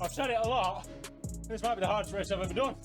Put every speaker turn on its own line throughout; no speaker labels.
I've said it a lot. This might be the hardest race I've ever done.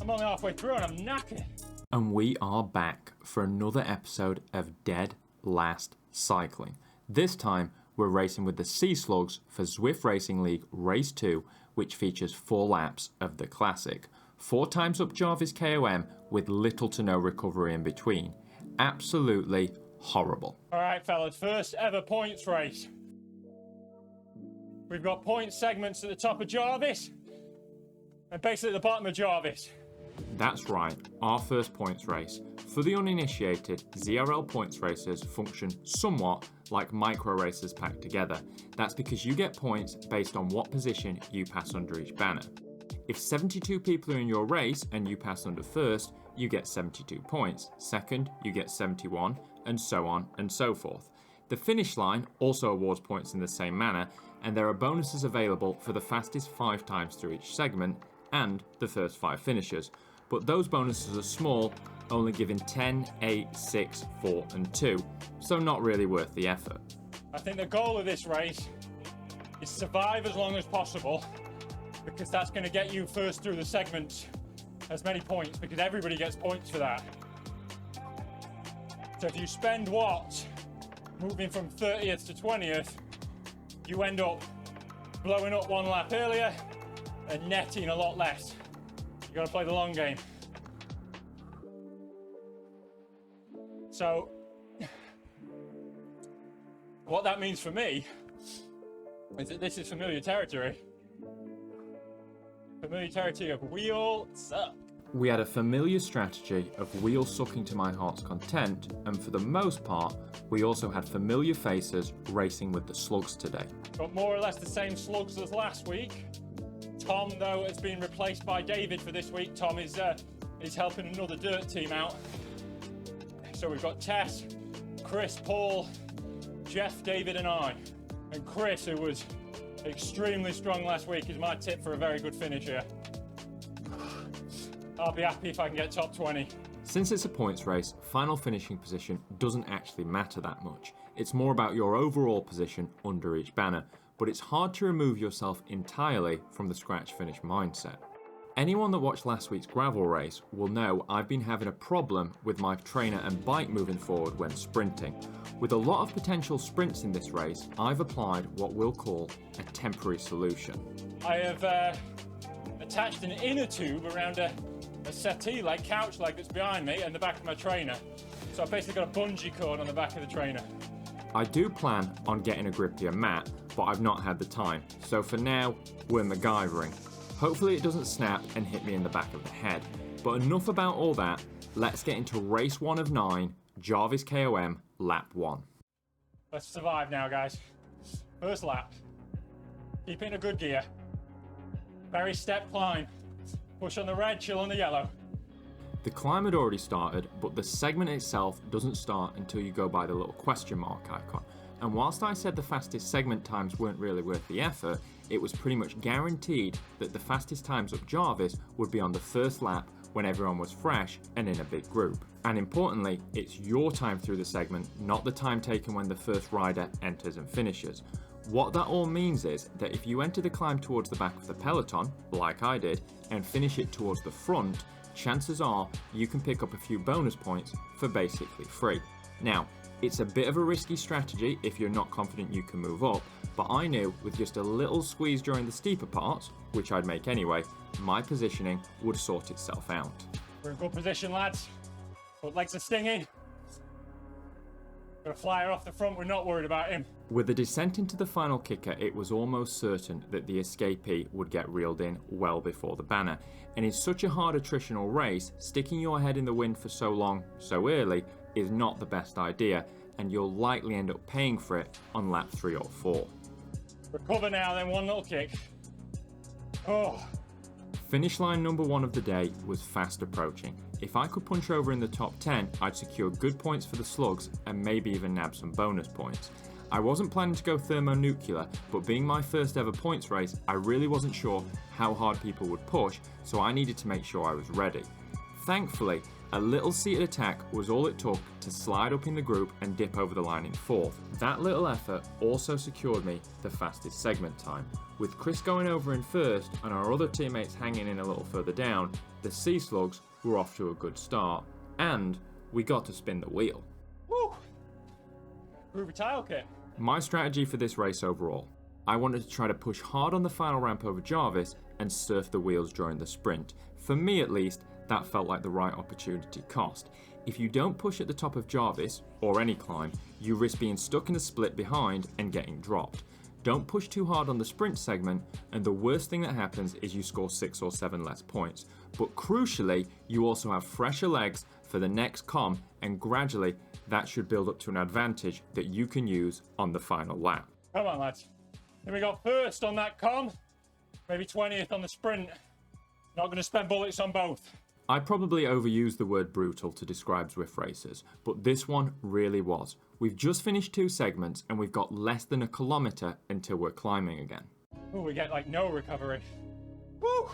I'm only halfway through and I'm knackered.
And we are back for another episode of Dead Last Cycling. This time, we're racing with the Sea Slugs for Zwift Racing League Race 2, which features 4 laps of the Classic. 4 times up Jarvis KOM with little to no recovery in between. Absolutely horrible.
Alright fellas, first ever points race. We've got point segments at the top of Jarvis and basically at the bottom of Jarvis.
That's right, our first points race. For the uninitiated, ZRL points races function somewhat like micro races packed together. That's because you get points based on what position you pass under each banner. If 72 people are in your race and you pass under first, you get 72 points. Second, you get 71, and so on and so forth. The finish line also awards points in the same manner, and there are bonuses available for the fastest 5 times through each segment and the first 5 finishers. But those bonuses are small, only giving 10, 8, 6, 4 and 2, so not really worth the effort.
I think the goal of this race is survive as long as possible, because that's going to get you first through the segments as many points, because everybody gets points for that. So if you spend watts moving from 30th to 20th, you end up blowing up 1 lap earlier and netting a lot less. You got to play the long game. So what that means for me is that this is familiar territory. Familiar territory of wheel suck.
We had a familiar strategy of wheel sucking to my heart's content, and for the most part, we also had familiar faces racing with the slugs today.
Got more or less the same slugs as last week. Tom, though, has been replaced by David for this week. Tom is helping another dirt team out. So we've got Tess, Chris, Paul, Jeff, David and I. And Chris, who was extremely strong last week, is my tip for a very good finish here. I'll be happy if I can get top 20.
Since it's a points race, final finishing position doesn't actually matter that much. It's more about your overall position under each banner, but it's hard to remove yourself entirely from the scratch finish mindset. Anyone that watched last week's gravel race will know I've been having a problem with my trainer and bike moving forward when sprinting. With a lot of potential sprints in this race, I've applied what we'll call a temporary solution.
I have attached an inner tube around a settee, like couch leg that's behind me and the back of my trainer. So I've basically got a bungee cord on the back of the trainer.
I do plan on getting a grippier mat, but I've not had the time. So for now, we're MacGyvering. Hopefully it doesn't snap and hit me in the back of the head. But enough about all that, let's get into race 1 of 9, Jarvis KOM, lap 1.
Let's survive now, guys. First lap. Keep it in a good gear. Very step climb. Push on the red, chill on the yellow.
The climb had already started, but the segment itself doesn't start until you go by the little question mark icon. And whilst I said the fastest segment times weren't really worth the effort, it was pretty much guaranteed that the fastest times up Jarvis would be on the first lap when everyone was fresh and in a big group. And importantly, it's your time through the segment, not the time taken when the first rider enters and finishes. What that all means is that if you enter the climb towards the back of the peloton, like I did, and finish it towards the front, chances are you can pick up a few bonus points for basically free. Now, it's a bit of a risky strategy if you're not confident you can move up, but I knew with just a little squeeze during the steeper parts, which I'd make anyway, my positioning would sort itself out.
We're in good position, lads. Both legs are stinging. Got a flyer off the front, we're not worried about him.
With the descent into the final kicker, it was almost certain that the escapee would get reeled in well before the banner. And in such a hard attritional race, sticking your head in the wind for so long, so early, is not the best idea, and you'll likely end up paying for it on lap 3 or 4.
Recover now, then one little kick. Oh.
Finish line number 1 of the day was fast approaching. If I could punch over in the top 10, I'd secure good points for the slugs and maybe even nab some bonus points. I wasn't planning to go thermonuclear, but being my first ever points race, I really wasn't sure how hard people would push, so I needed to make sure I was ready. Thankfully, a little seated attack was all it took to slide up in the group and dip over the line in 4th. That little effort also secured me the fastest segment time. With Chris going over in 1st and our other teammates hanging in a little further down, the Sea Slugs were off to a good start, and we got to spin the wheel.
Woo! Groovy tile kit.
My strategy for this race overall: I wanted to try to push hard on the final ramp over Jarvis and surf the wheels during the sprint. For me at least, that felt like the right opportunity cost. If you don't push at the top of Jarvis, or any climb, you risk being stuck in a split behind and getting dropped. Don't push too hard on the sprint segment, and the worst thing that happens is you score 6 or 7 less points. But crucially, you also have fresher legs for the next com, and gradually that should build up to an advantage that you can use on the final lap.
Come on, lads. Here we got 1st on that com, maybe 20th on the sprint. Not going to spend bullets on both.
I probably overused the word brutal to describe Zwift races, but this one really was. We've just finished 2 segments and we've got less than a kilometre until we're climbing again.
Ooh, we get like no recovery. Woo!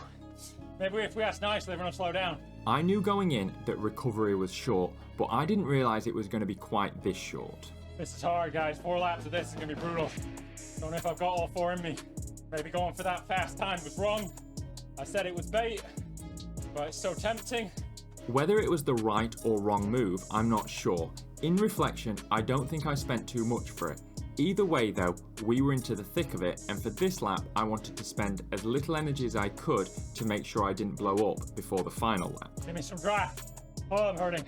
Maybe if we ask nicely, everyone will slow down.
I knew going in that recovery was short, but I didn't realise it was going to be quite this short.
This is hard, guys. 4 laps of this is going to be brutal. Don't know if I've got all 4 in me. Maybe going for that fast time was wrong. I said it was bait, but it's so tempting.
Whether it was the right or wrong move, I'm not sure. In reflection, I don't think I spent too much for it. Either way though, we were into the thick of it, and for this lap I wanted to spend as little energy as I could to make sure I didn't blow up before the final lap.
Give me some draft. Oh, I'm hurting.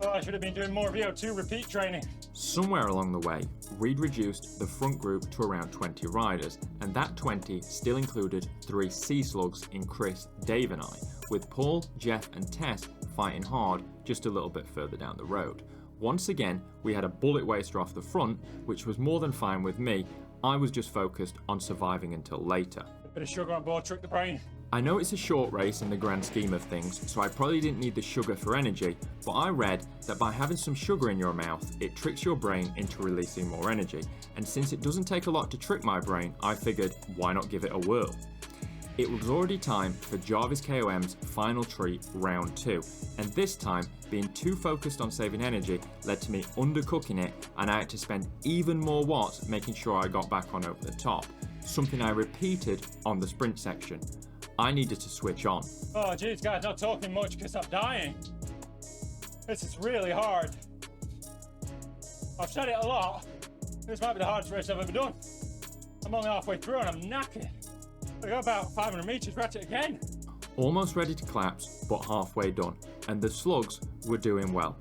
Oh, I should have been doing more VO2 repeat training.
Somewhere along the way, we'd reduced the front group to around 20 riders, and that 20 still included 3 Sea Slugs in Chris, Dave and I, with Paul, Jeff and Tess fighting hard just a little bit further down the road. Once again, we had a bullet waster off the front, which was more than fine with me. I was just focused on surviving until later.
A bit of sugar on board tricked the brain.
I know it's a short race in the grand scheme of things, so I probably didn't need the sugar for energy, but I read that by having some sugar in your mouth, it tricks your brain into releasing more energy. And since it doesn't take a lot to trick my brain, I figured, why not give it a whirl? It was already time for Jarvis KOM's final treat, round 2, and this time, being too focused on saving energy led to me undercooking it, and I had to spend even more watts making sure I got back on over the top, something I repeated on the sprint section. I needed to switch on.
Oh geez, guys, not talking much because I'm dying. This is really hard. I've said it a lot. This might be the hardest race I've ever done. I'm only halfway through and I'm knackered. I got about 500 meters, we're at it again.
Almost ready to collapse, but halfway done, and the slugs were doing well.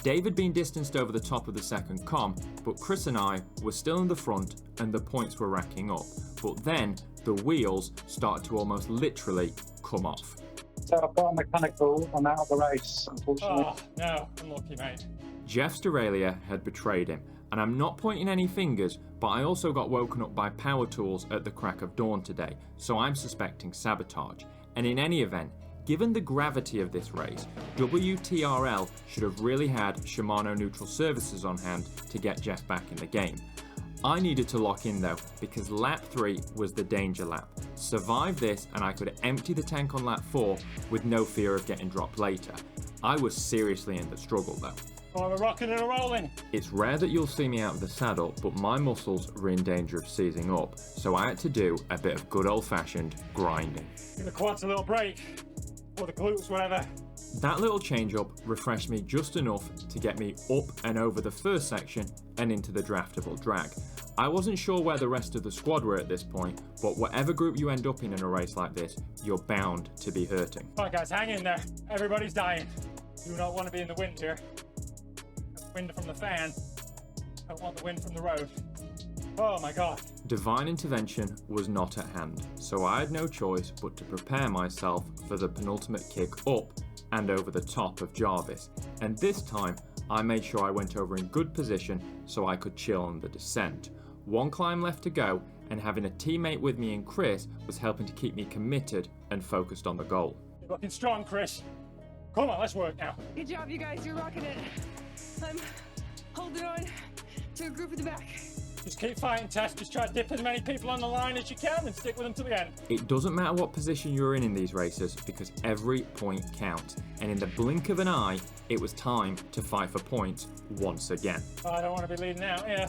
Dave had been distanced over the top of the second com, but Chris and I were still in the front and the points were racking up. But then the wheels started to almost literally come off.
So I've got a mechanical, I'm out of the race, unfortunately.
Oh, no, unlucky, mate.
Jeff's derailleur had betrayed him, and I'm not pointing any fingers, but I also got woken up by power tools at the crack of dawn today, so I'm suspecting sabotage. And in any event, given the gravity of this race, WTRL should have really had Shimano neutral services on hand to get Jeff back in the game. I needed to lock in though, because lap 3 was the danger lap. Survive this and I could empty the tank on lap 4 with no fear of getting dropped later. I was seriously in the struggle though.
Oh, we're rocking and rolling.
It's rare that you'll see me out of the saddle, but my muscles were in danger of seizing up, so I had to do a bit of good old-fashioned grinding.
Give the quads a little break, or the glutes, whatever.
That little change-up refreshed me just enough to get me up and over the first section and into the draftable drag. I wasn't sure where the rest of the squad were at this point, but whatever group you end up in a race like this, you're bound to be hurting.
Alright guys, hang in there. Everybody's dying. Do not want to be in the wind here. Wind from the fan. Don't want the wind from the road. Oh my god.
Divine intervention was not at hand, so I had no choice but to prepare myself for the penultimate kick up and over the top of Jarvis, and this time I made sure I went over in good position so I could chill on the descent. One climb left to go, and having a teammate with me in Chris was helping to keep me committed and focused on the goal.
You're looking strong, Chris. Come on, let's work now.
Good job, you guys. You're rocking it. I'm holding on to a group at the back.
Just keep fighting, Tess. Just try to dip as many people on the line as you can and stick with them to the end.
It doesn't matter what position you're in these races because every point counts. And in the blink of an eye, it was time to fight for points once again.
Oh, I don't want to be leading out here.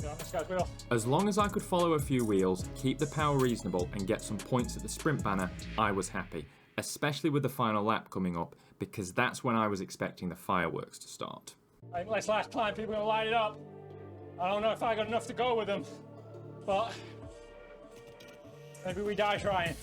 Get on this guy's wheel.
As long as I could follow a few wheels, keep the power reasonable and get some points at the sprint banner, I was happy. Especially with the final lap coming up because that's when I was expecting the fireworks to start.
I think this last climb, people are going to light it up. I don't know if I got enough to go with them, but maybe we die trying.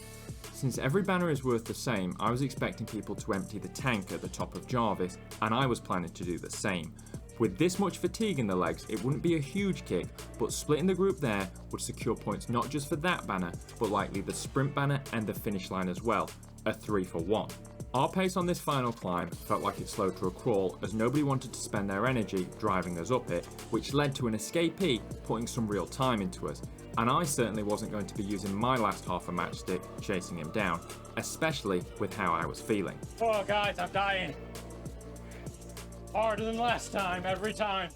Since every banner is worth the same, I was expecting people to empty the tank at the top of Jarvis, and I was planning to do the same. With this much fatigue in the legs, it wouldn't be a huge kick, but splitting the group there would secure points not just for that banner, but likely the sprint banner and the finish line as well, a 3-for-1. Our pace on this final climb felt like it slowed to a crawl as nobody wanted to spend their energy driving us up it, which led to an escapee putting some real time into us. And I certainly wasn't going to be using my last half a matchstick chasing him down, especially with how I was feeling.
Oh guys, I'm dying. Harder than last time, every time.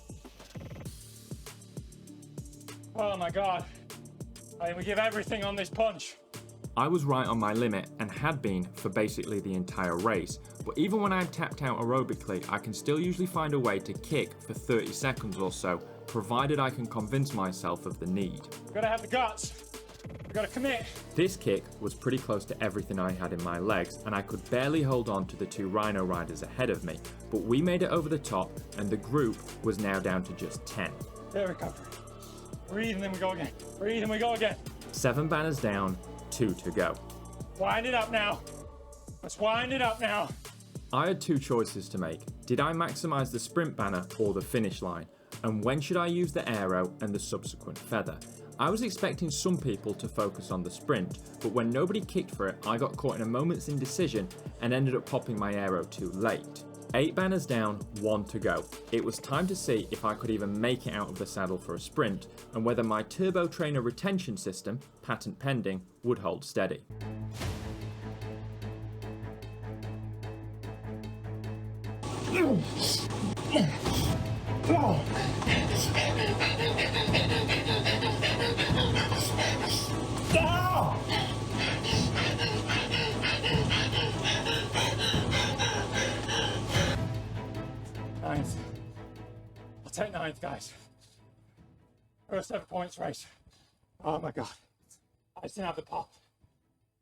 Oh my God. I think we give everything on this punch.
I was right on my limit and had been for basically the entire race, but even when I'm tapped out aerobically, I can still usually find a way to kick for 30 seconds or so, provided I can convince myself of the need.
We've got to have the guts. We've got to commit.
This kick was pretty close to everything I had in my legs, and I could barely hold on to the two Rhino riders ahead of me, but we made it over the top, and the group was now down to just 10.
There we go. Breathe and then we go again. Breathe and we go again.
7 banners down, 2 to go.
Wind it up now. Let's wind it up now.
I had 2 choices to make. Did I maximize the sprint banner or the finish line? And when should I use the aero and the subsequent feather? I was expecting some people to focus on the sprint, but when nobody kicked for it, I got caught in a moment's indecision and ended up popping my aero too late. 8 banners down, 1 to go. It was time to see if I could even make it out of the saddle for a sprint, and whether my turbo trainer retention system, patent pending, would hold steady.
Ninth. I'll take 9th, guys. First ever points race. Oh my God. I just didn't have the pop.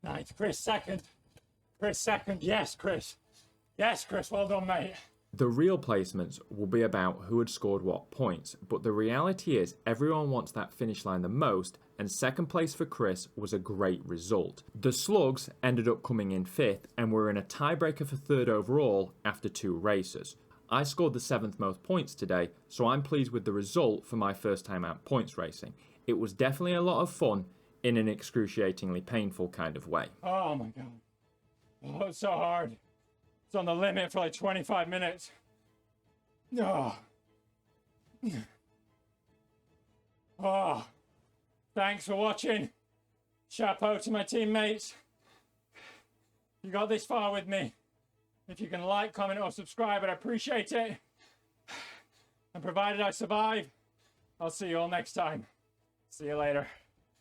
9th. Chris, 2nd. Chris, 2nd. Yes, Chris. Yes, Chris. Well done, mate.
The real placements will be about who had scored what points, but the reality is everyone wants that finish line the most, and 2nd place for Chris was a great result. The Slugs ended up coming in 5th and were in a tiebreaker for 3rd overall after 2 races. I scored the 7th most points today, so I'm pleased with the result for my first time out points racing. It was definitely a lot of fun in an excruciatingly painful kind of way.
Oh my God. Oh, it's so hard. It's on the limit for like 25 minutes. Oh. Oh. Thanks for watching. Chapeau to my teammates. You got this far with me. If you can like, comment, or subscribe, I'd appreciate it. And provided I survive, I'll see you all next time. See you later.